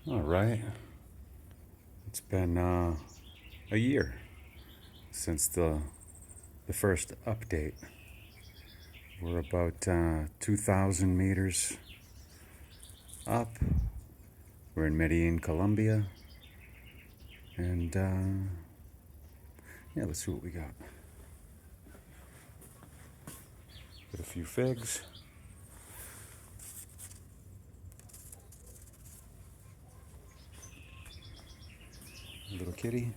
All right. It's been a year since the first update. We're about 2,000 meters up. We're in Medellin, Colombia. And yeah, let's see what we got. Got a few figs. A little kitty.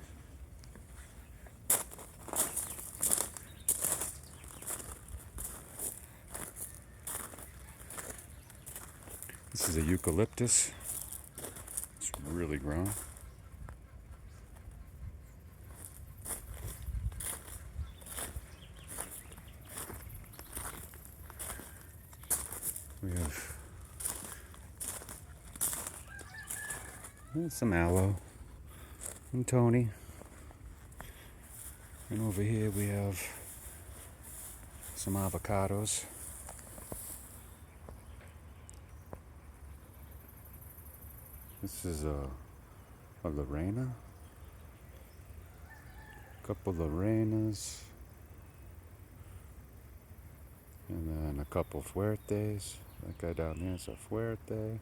This is a eucalyptus. It's really grown. We have some aloe and Tony. And over here we have some avocados. This is a Lorena. A couple Lorenas. And then a couple Fuertes. That guy down there is a Fuerte.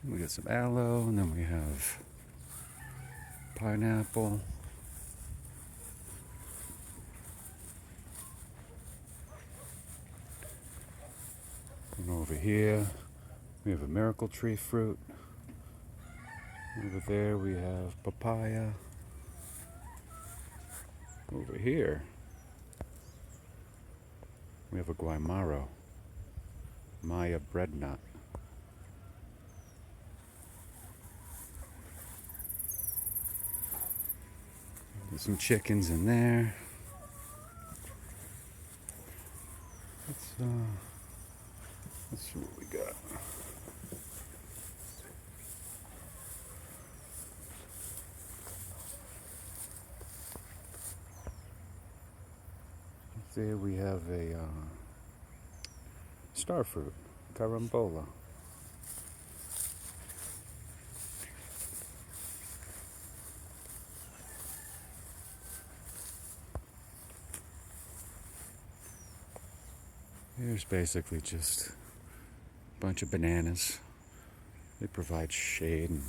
We got some aloe, and then we have pineapple. And over here, we have a miracle tree fruit. Over there, we have papaya. Over here, we have a guaymaro, Maya bread nut. There's some chickens in there. Let's see what we got. There we have a star fruit, carambola. Here's basically just a bunch of bananas. They provide shade, and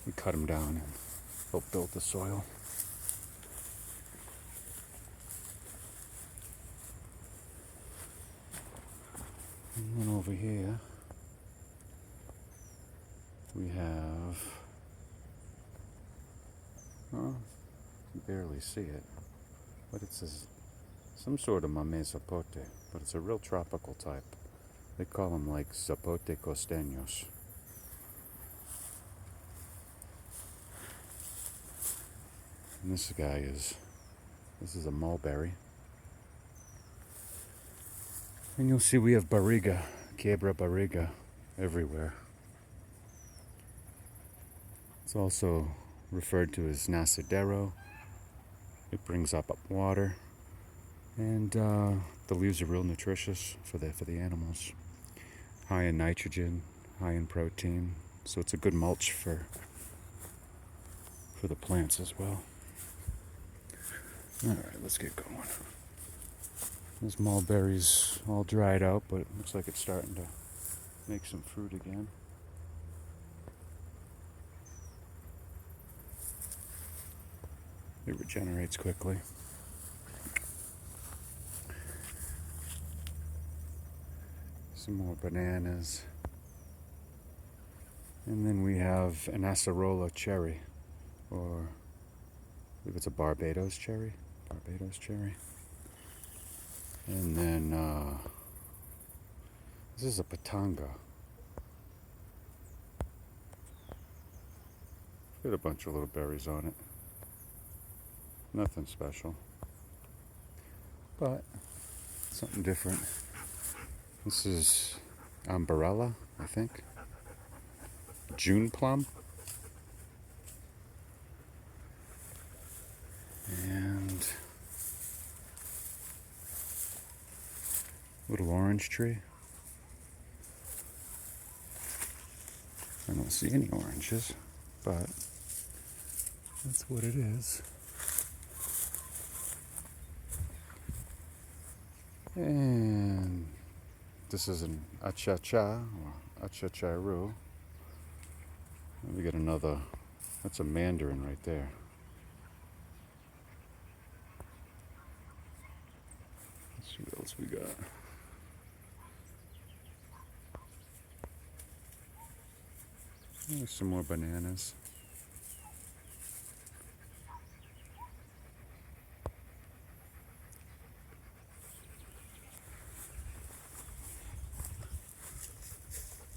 we cut them down and help build the soil. And then over here, we have, well, you can barely see it, but it's some sort of mame zapote, but it's a real tropical type. They call them like zapote costeños. And this is a mulberry. And you'll see we have barriga, Quebra barriga, everywhere. It's also referred to as nacidero. It brings up water, and the leaves are real nutritious for the animals. High in nitrogen, high in protein, so it's a good mulch for the plants as well. All right, let's get going. This mulberry's all dried out, but it looks like it's starting to make some fruit again. It regenerates quickly. Some more bananas. And then we have an acerola cherry, or I believe it's a Barbados cherry. And then this is a patanga. Got a bunch of little berries on it. Nothing special, but something different. This is umbrella, I think. June plum. And little orange tree. I don't see any oranges, but that's what it is. And this is an achacha or achacharu. We get another, that's a mandarin right there. Let's see what else we got. There's some more bananas.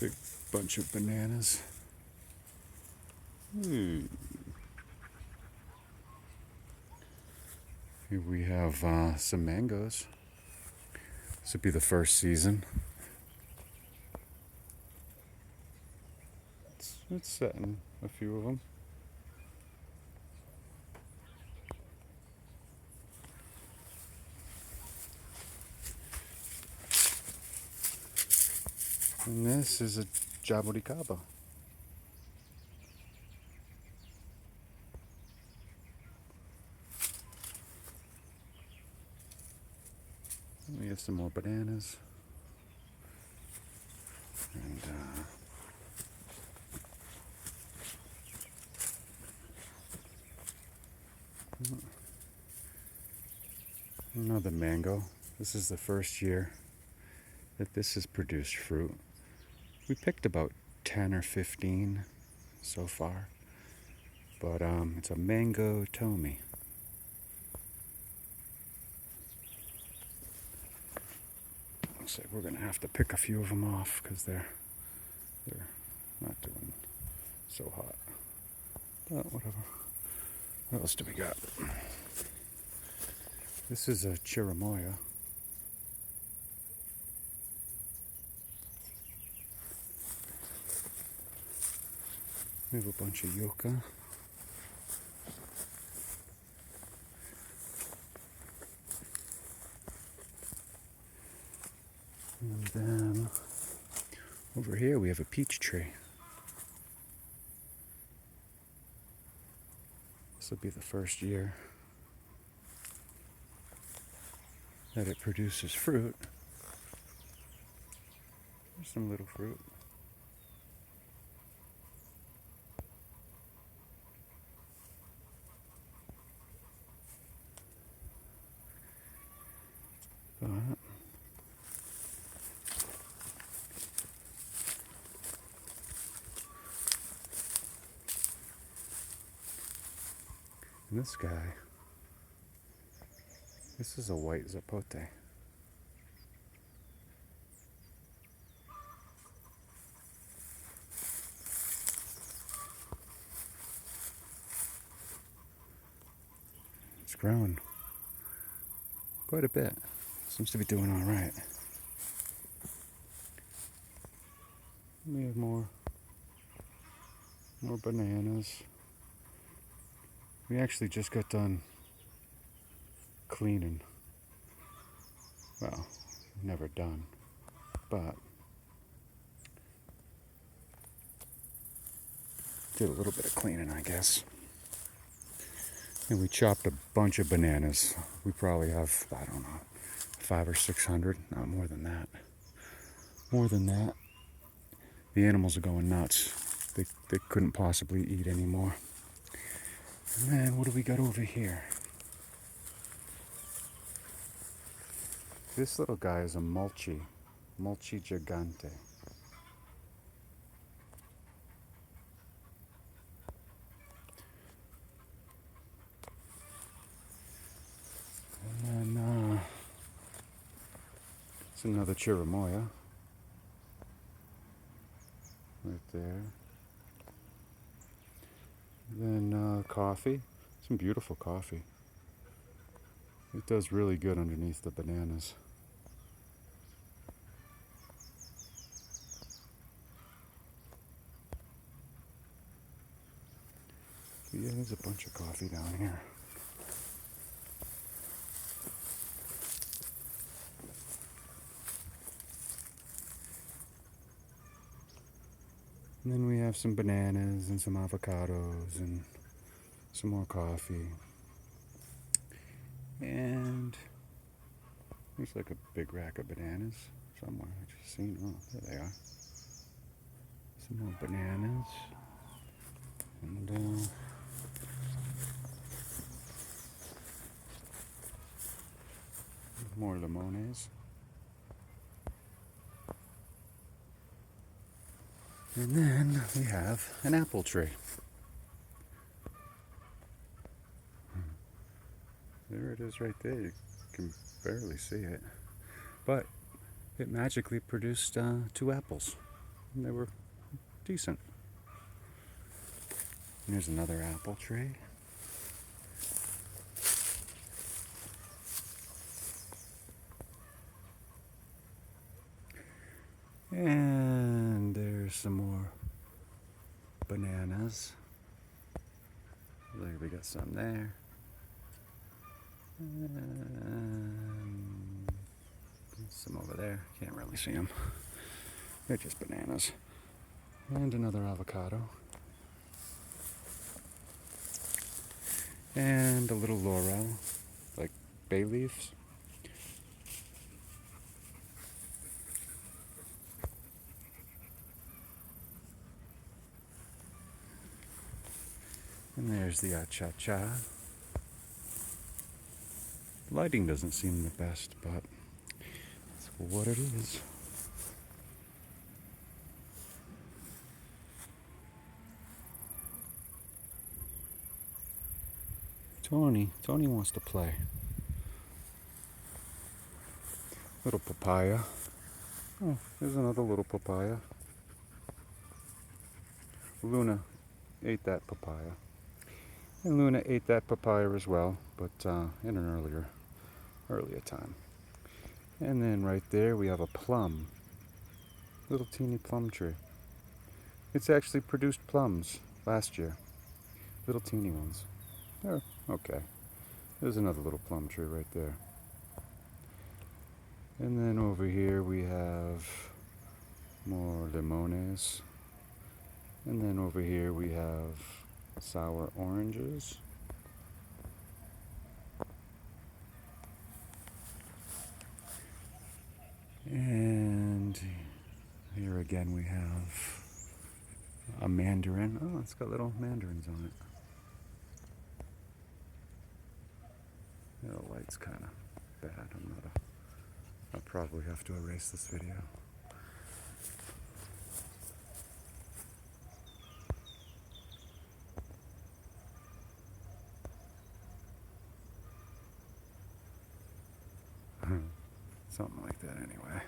Big bunch of bananas. Here we have some mangoes. This would be the first season. It's setting a few of them. And this is a jaboricaba. We have some more bananas. And another mango. This is the first year that this has produced fruit. We picked about 10 or 15 so far, but it's a mango tomi. Looks like we're gonna have to pick a few of them off because they're not doing so hot. But whatever. What else do we got? This is a chirimoya. We have a bunch of yucca. And then over here we have a peach tree. This will be the first year that it produces fruit. There's some little fruit. But and this guy, this is a white zapote. It's grown quite a bit. Seems to be doing all right. We have more bananas. We actually just got done cleaning. Well, never done, but did a little bit of cleaning, I guess. And we chopped a bunch of bananas. We probably have, I don't know, 500 or 600, not more than that. More than that. The animals are going nuts. They couldn't possibly eat anymore. And then what do we got over here? This little guy is a mulchi gigante. And then it's another chirimoya right there. Then coffee, some beautiful coffee. It does really good underneath the bananas. Yeah, there's a bunch of coffee down here. And then we have some bananas and some avocados and some more coffee. And there's like a big rack of bananas somewhere. I just seen. Oh, there they are. Some more bananas. And more limones. And then we have an apple tree. There it is right there. You can barely see it. But it magically produced 2 apples. And they were decent. And here's another apple tree. And there's some more bananas. Look, we got some there. And some over there. Can't really see them. They're just bananas. And another avocado. And a little laurel, like bay leaves. And there's the achacha. Lighting doesn't seem the best, but that's what it is. Tony wants to play. Little papaya. Oh, there's another little papaya. Luna ate that papaya. And Luna ate that papaya as well, but in an earlier time. And then right there we have a plum. Little teeny plum tree. It's actually produced plums last year. Little teeny ones. Oh, okay. There's another little plum tree right there. And then over here we have more limones. And then over here we have sour oranges. And here again we have a mandarin. Oh, it's got little mandarins on it. The light's kind of bad. I'll probably have to erase this video. Something like that anyway.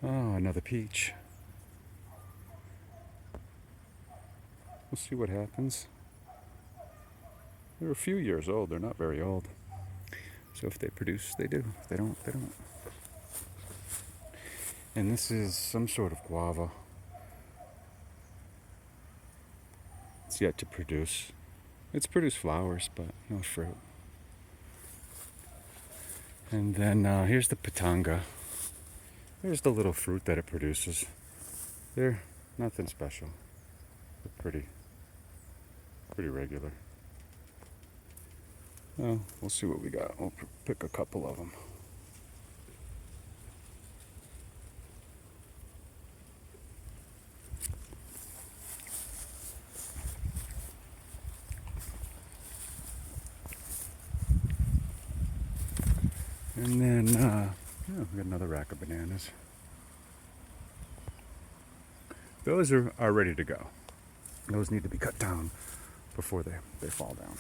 Oh, another peach. We'll see what happens. They're a few years old. They're not very old. So if they produce, they do. If they don't, they don't. And this is some sort of guava. It's yet to produce. It's produced flowers, but no fruit. And then here's the pitanga. Here's the little fruit that it produces. They're nothing special. They're pretty regular. Well, we'll see what we got. We'll pick a couple of them. And then, we got another rack of bananas. Those are ready to go. Those need to be cut down before they fall down.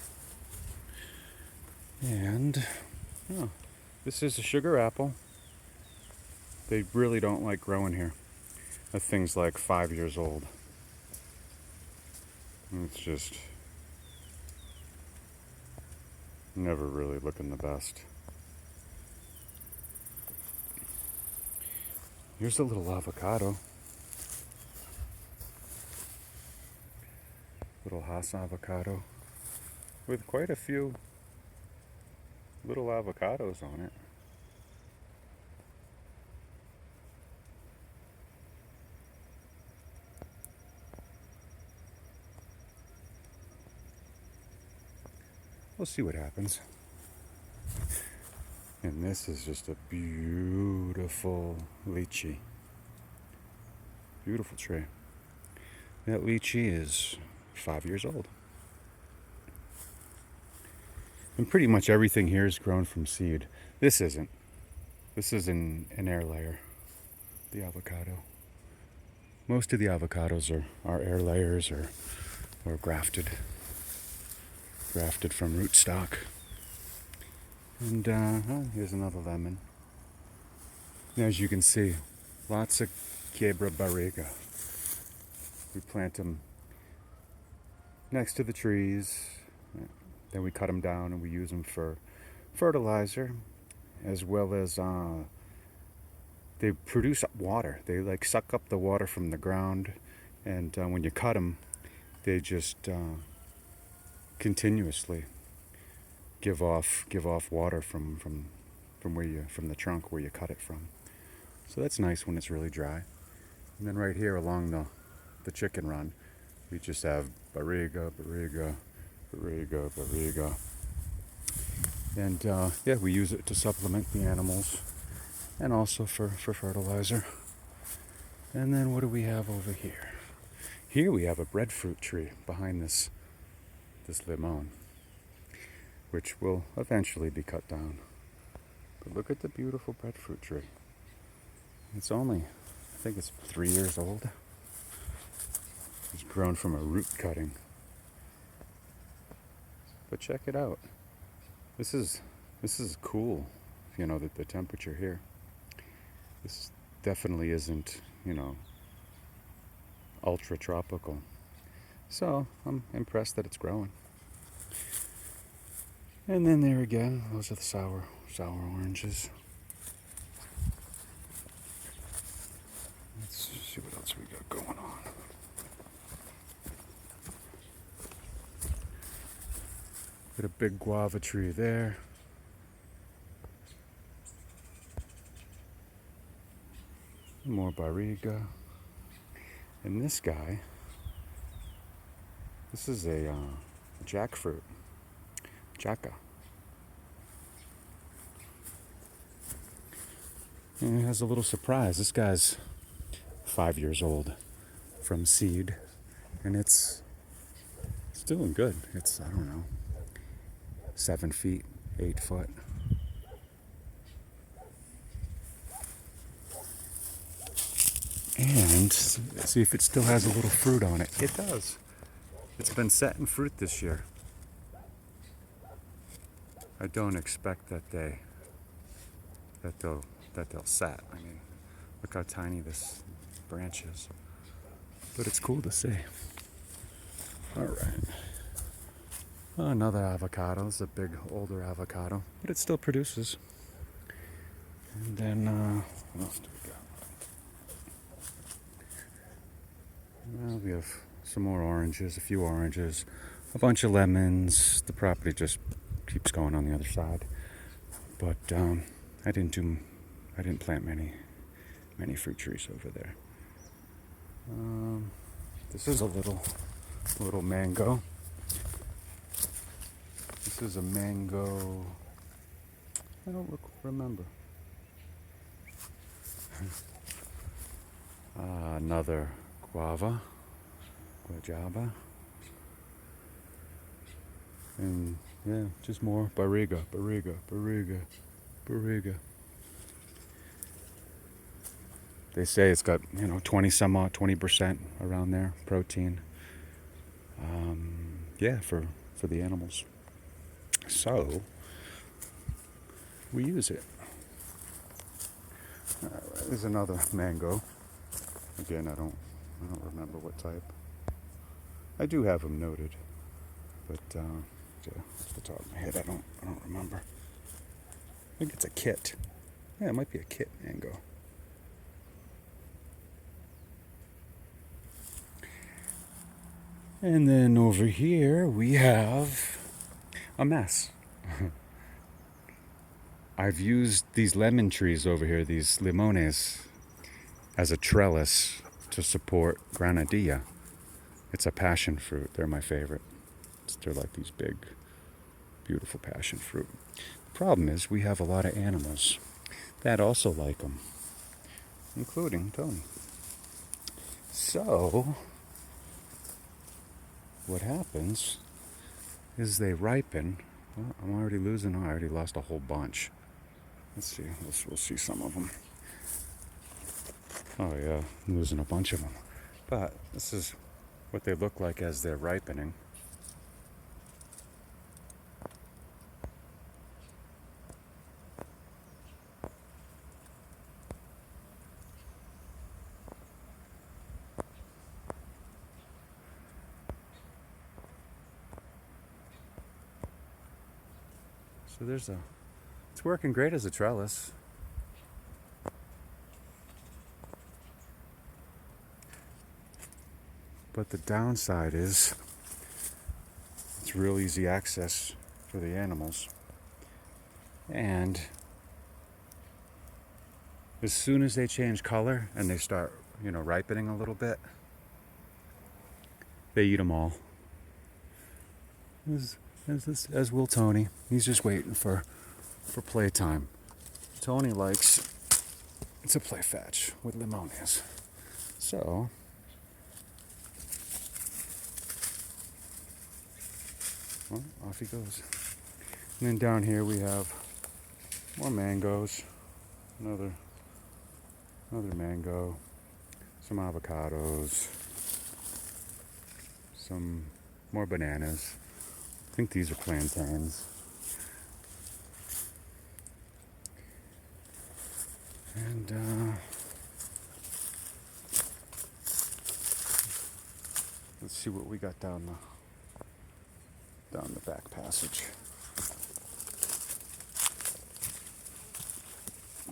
And, this is a sugar apple. They really don't like growing here. That thing's like 5 years old. And it's just never really looking the best. Here's a little avocado. little Hass avocado with quite a few little avocados on it. We'll see what happens. And this is just a beautiful lychee. Beautiful tree. That lychee is 5 years old. And pretty much everything here is grown from seed. This isn't. This is an air layer, the avocado. Most of the avocados are air layers or grafted from rootstock. And here's another lemon. And as you can see, lots of Quebra barriga. We plant them next to the trees, then we cut them down and we use them for fertilizer, as well as they produce water. They like suck up the water from the ground, and when you cut them, they just continuously give off water from the trunk where you cut it from. So that's nice when it's really dry. And then right here along the chicken run, we just have barriga. And yeah, we use it to supplement the animals and also for fertilizer. And then what do we have over here? Here we have a breadfruit tree behind this limon, which will eventually be cut down. But look at the beautiful breadfruit tree. It's only, I think it's 3 years old. It's grown from a root cutting. But check it out. This is cool, you know, the temperature here. This definitely isn't, you know, ultra tropical. So I'm impressed that it's growing. And then there again, those are the sour oranges. Let's see what else we got going on. Got a big guava tree there. More barriga. And this guy, this is a jackfruit. Jaca. And it has a little surprise. This guy's 5 years old from seed, and it's doing good. It's, I don't know, 7 feet, 8 foot. And see if it still has a little fruit on it. It does. It's been setting fruit this year. I don't expect that they'll set. I mean, look how tiny this branch is. But it's cool to see. All right. Another avocado. This is a big, older avocado, but it still produces. And then, what else do we got? Well, we have some more oranges, a few oranges, a bunch of lemons. The property just keeps going on the other side. But I didn't plant many fruit trees over there. This is a little mango. This is a mango. I don't remember. Another guava. And yeah, just more barriga. They say it's got, 20% around there, protein. Yeah, for the animals. So we use it. All right, there's another mango. Again, I don't remember what type. I do have them noted, but off the top of my head, I don't remember. I think it's a kit. Yeah, it might be a kit mango. And then over here we have a mess. I've used these lemon trees over here, these limones, as a trellis to support granadilla. It's a passion fruit. They're my favorite. They're like these big, beautiful passion fruit. The problem is we have a lot of animals that also like them, including Tony. So what happens is they ripen. Well, I'm already losing. I already lost a whole bunch. Let's see. We'll see some of them. Oh yeah, I'm losing a bunch of them. But this is what they look like as they're ripening. So it's working great as a trellis. But the downside is it's real easy access for the animals. And as soon as they change color and they start, ripening a little bit, they eat them all. As will Tony. He's just waiting for playtime. Tony likes to play fetch with limones. So well, off he goes. And then down here we have more mangoes. Another mango. Some avocados. Some more bananas. I think these are plantains. And let's see what we got down the back passage.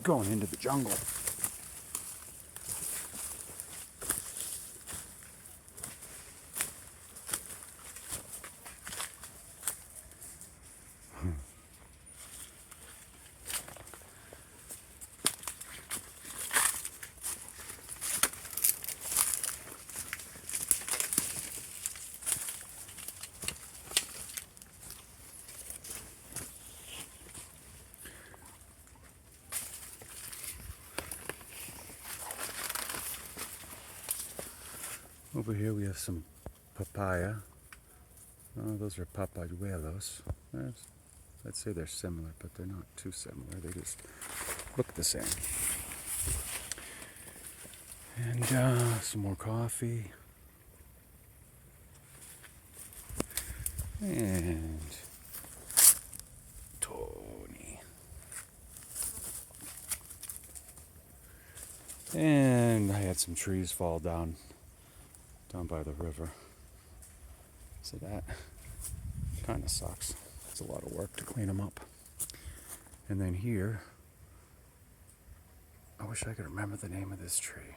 Going into the jungle. Over here we have some papaya. Oh, those are papayuelos. I'd say they're similar, but they're not too similar. They just look the same. And some more coffee. And Tony. And I had some trees fall down by the river. So that kind of sucks. It's a lot of work to clean them up. And then here, I wish I could remember the name of this tree.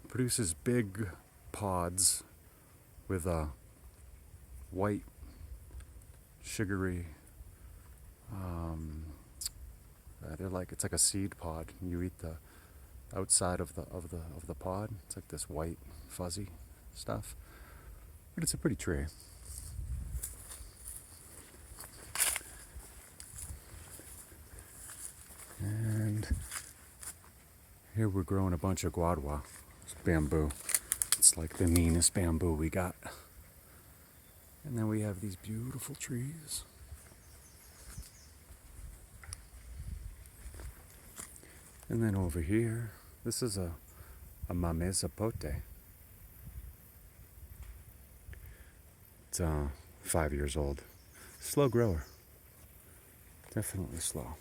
It produces big pods with a white, sugary, it's like a seed pod. You eat the outside of the pod. It's like this white, fuzzy stuff. But it's a pretty tree. And here we're growing a bunch of guadua. It's bamboo. It's like the meanest bamboo we got. And then we have these beautiful trees. And then over here, this is a mame zapote. It's 5 years old. Slow grower. Definitely slow.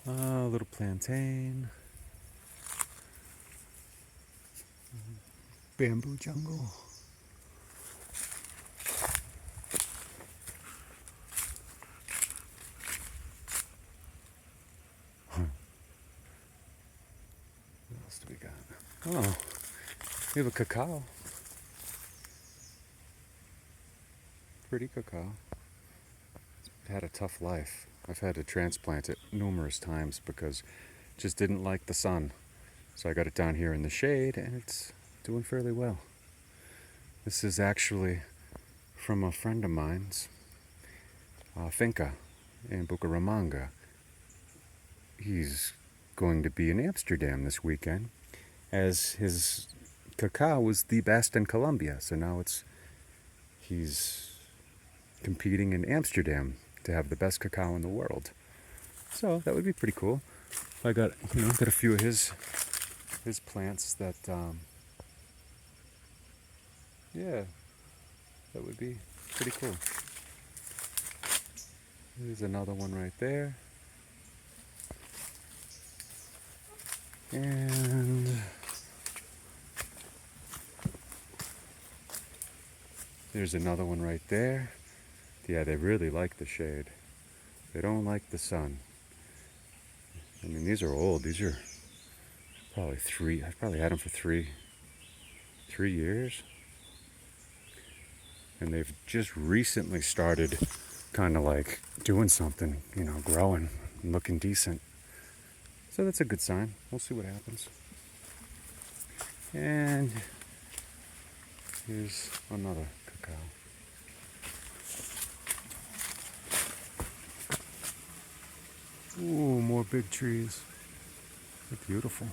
A little plantain. Bamboo jungle. Oh, we have a cacao. Pretty cacao. It's had a tough life. I've had to transplant it numerous times because it just didn't like the sun. So I got it down here in the shade and it's doing fairly well. This is actually from a friend of mine's finca in Bucaramanga. He's going to be in Amsterdam this weekend, as his cacao was the best in Colombia. So now he's competing in Amsterdam to have the best cacao in the world. So that would be pretty cool. I got a few of his plants that that would be pretty cool. There's another one right there. And there's another one right there. Yeah, they really like the shade. They don't like the sun. I mean, these are old. These are probably I've probably had them for three years. And they've just recently started kind of like doing something, growing and looking decent. So that's a good sign. We'll see what happens. And here's another cacao. Ooh, more big trees. They're beautiful.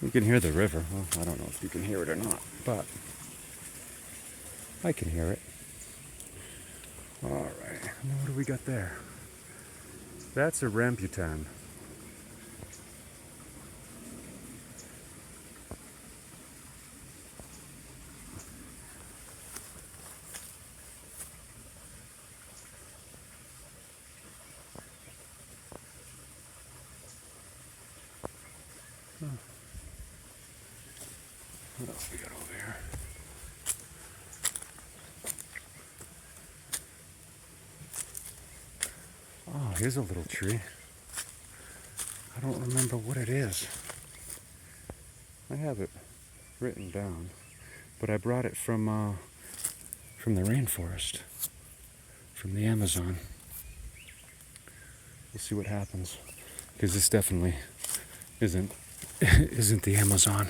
You can hear the river. Well, I don't know if you can hear it or not, but I can hear it. All right, now what do we got there? That's a rambutan. What else we got over here? Oh, here's a little tree. I don't remember what it is. I have it written down, but I brought it from the rainforest, from the Amazon. We'll see what happens, because this definitely isn't the Amazon.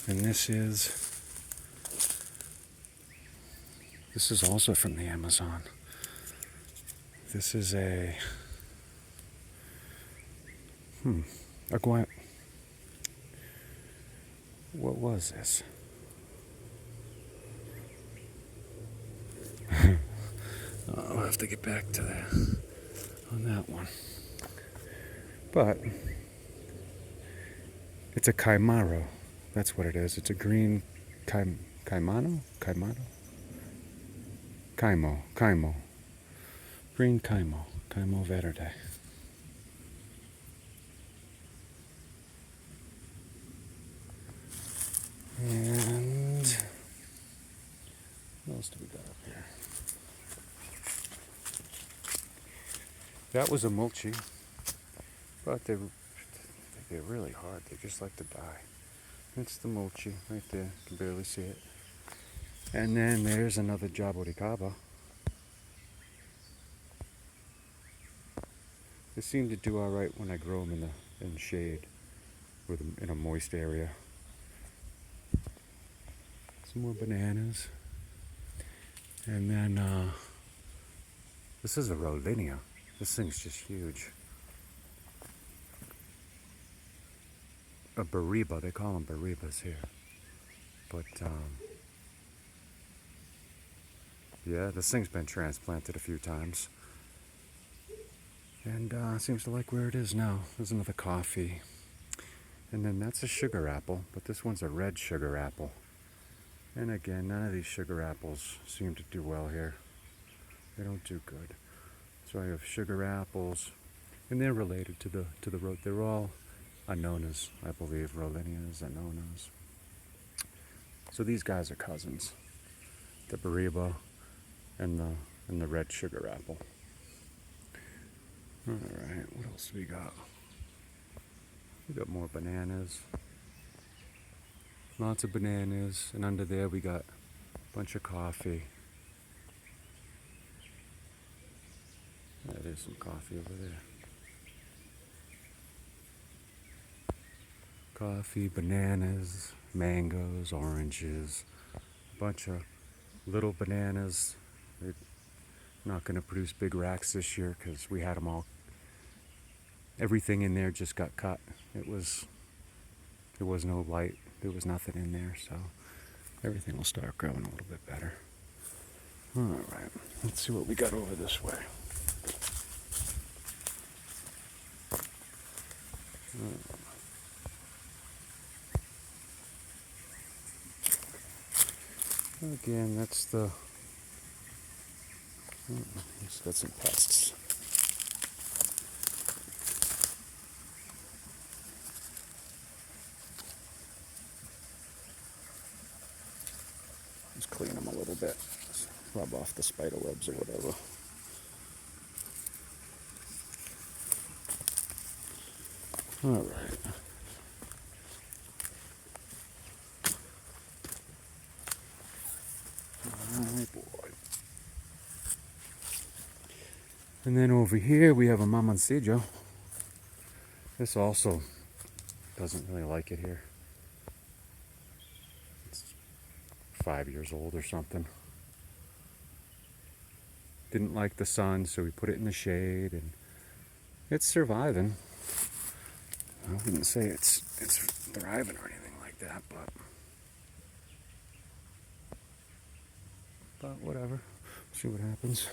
And this is also from the Amazon. This is a what was this? I'll have to get back to that on that one. But it's a caimaro. That's what it is. It's a green caimo. Green caimo verde. And what else do we got up here? That was a mulchi, but they get really hard. They just like to die. That's the mulchi right there. You can barely see it. And then there's another jaboricaba. They seem to do all right when I grow them in the shade, in a moist area. Some more bananas. And then this is a Rollinia. This thing's just huge. A bariba, they call them baribas here. But yeah, this thing's been transplanted a few times. And seems to like where it is now. There's another coffee. And then that's a sugar apple, but this one's a red sugar apple. And again, none of these sugar apples seem to do well here. They don't do good. So I have sugar apples, and they're related to the road. They're all Anonas, I believe, Rollinias, Anonas. So these guys are cousins. The bariba and the red sugar apple. Alright, what else do we got? We got more bananas. Lots of bananas. And under there we got a bunch of coffee. There's some coffee over there. Coffee, bananas, mangoes, oranges. A bunch of little bananas. They're not going to produce big racks this year because we had them all. Everything in there just got cut. There was no light. There was nothing in there, so everything will start growing a little bit better. Alright, let's see what we got over this way. Again, that's the... it's got some pests. Just clean them a little bit. Just rub off the spider webs or whatever. Alright. Alright, boy. And then over here we have a mamoncillo. This also doesn't really like it here. It's 5 years old or something. Didn't like the sun, so we put it in the shade, and it's surviving. I wouldn't say it's thriving or anything like that, but whatever. See what happens.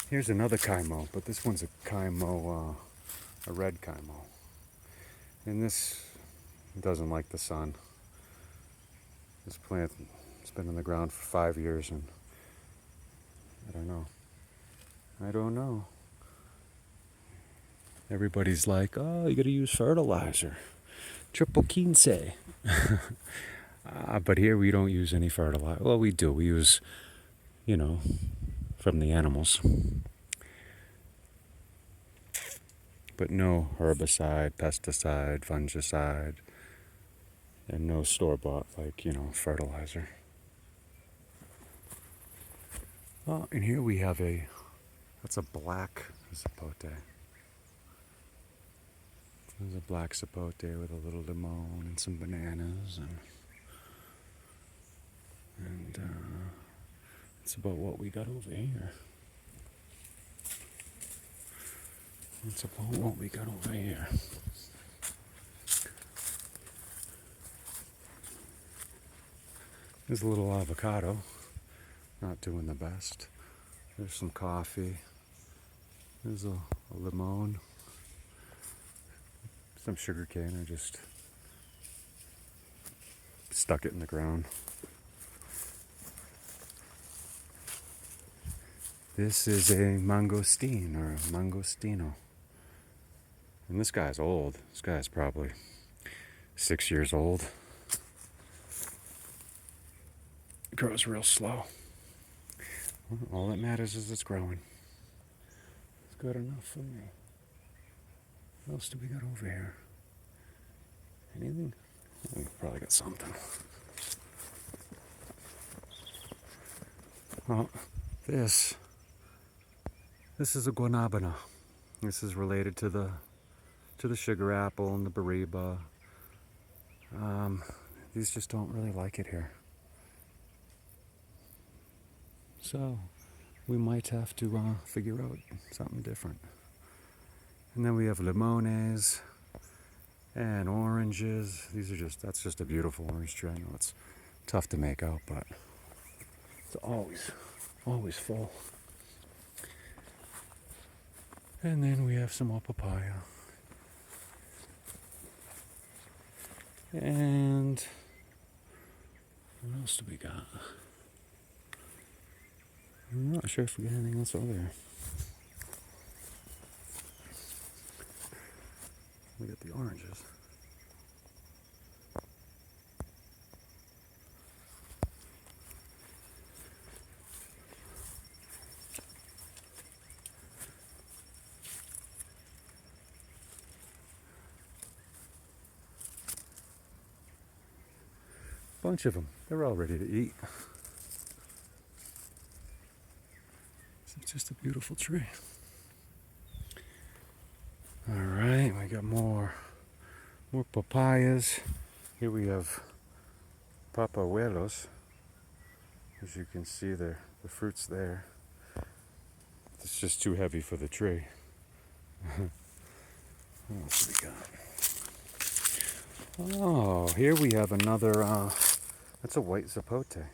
Here's another Kaimo, but this one's a Kaimo, a red Kaimo. And this doesn't like the sun. This plant has been in the ground for 5 years, and I don't know. Everybody's like, oh, you gotta use fertilizer. Triple quince. But here we don't use any fertilizer. Well, we do. We use, from the animals. But no herbicide, pesticide, fungicide, and no store-bought, fertilizer. Oh, and here we have that's a black zapote. There's a black zapote with a little limon and some bananas, and it's about what we got over here. It's about what we got over here. There's a little avocado, not doing the best. There's some coffee. There's a limon. Some sugar cane. I just stuck it in the ground. This is a mangosteen or a mangostino. And this guy's old. This guy's probably 6 years old. It grows real slow. All that matters is it's growing. It's good enough for me. What else do we got over here? Anything? We probably got something. Oh, this is a guanabana. This is related to the sugar apple and the bariba. These just don't really like it here. So we might have to figure out something different. And then we have limones and oranges. That's just a beautiful orange tree. I know it's tough to make out, but it's always full. And then we have some more papaya. And what else do we got? I'm not sure if we got anything else over there. We got the oranges. bunch of them. They're all ready to eat. It's just a beautiful tree. All right, we got more papayas. Here we have papahuelos. As you can see, the fruit's there. It's just too heavy for the tree. What else do we got? Oh, here we have another, that's a white zapote.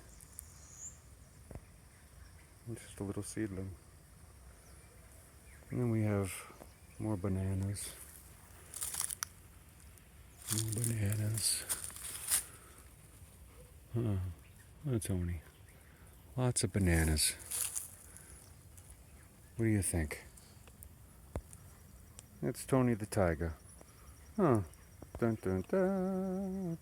Just a little seedling. And then we have more bananas. More bananas. Oh, Tony. Lots of bananas. What do you think? It's Tony the Tiger. Huh. Dun dun dun.